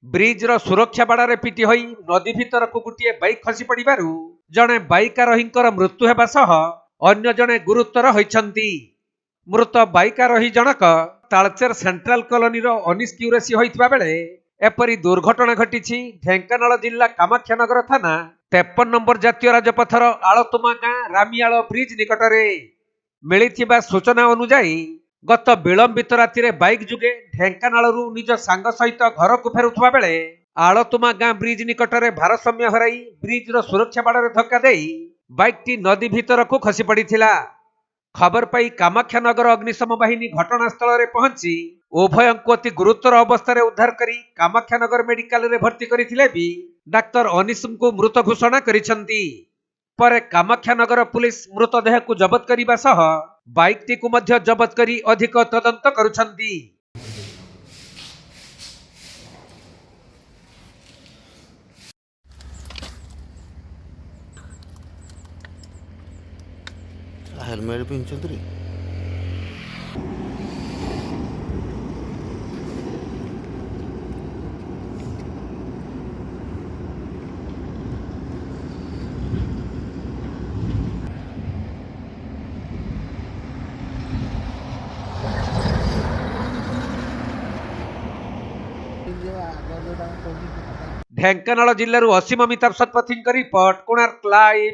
Bridge रो सुरक्षा बाड़े पिटी होई नदी भितर को गोटे बाइक खसी पड़ू जड़े बाइक आरोही मृत्यु होगा सह अन्य जड़े गुरुतर होती। मृत बाइक आरोही जनक तालचेर सेंट्रल कॉलोनी रो अनिश क्यूरेसी होइतबा बेले एपरी दुर्घटना घटी ढेंकानाल जिला कामाख्यानगर थाना 53 नंबर जातीय राजपथर आलतुमा गाँ रामियाल ब्रिज निकटरे मिलिथिबा सूचना अनुसार गत विलंबित राति बाइक जुगे ढेंकानालरू निज सांग सहित घर को फेरुवा बेले आलतुमा गाँ ब्रिज निकटरे भारसाम्य हराई ब्रिज रो सुरक्षा बाड़े धक्का दे बाइक टी नदी भितर को खसी पड़ा। खबर पाई कामाख्यानगर अग्निशम बाहिनी घटनास्थल में पहुंची उभय को अति गुरुतर अवस्था उद्धार करी कामाख्यानगर मेडिकल रे भर्ती करथिले भी डाक्टर अनिश को मृत घोषणा करिसेंती। पर कामाख्यानगर पुलिस मृतदेह को जबत करने सह बाइक टी को मध्य जबत करी अधिक तदंत करुछंती। हेलमेट पिंचंतरी ढेंकानाल जिल्लारू असीम अमिताभ शतपथी रिपोर्ट कोणार्क लाइव।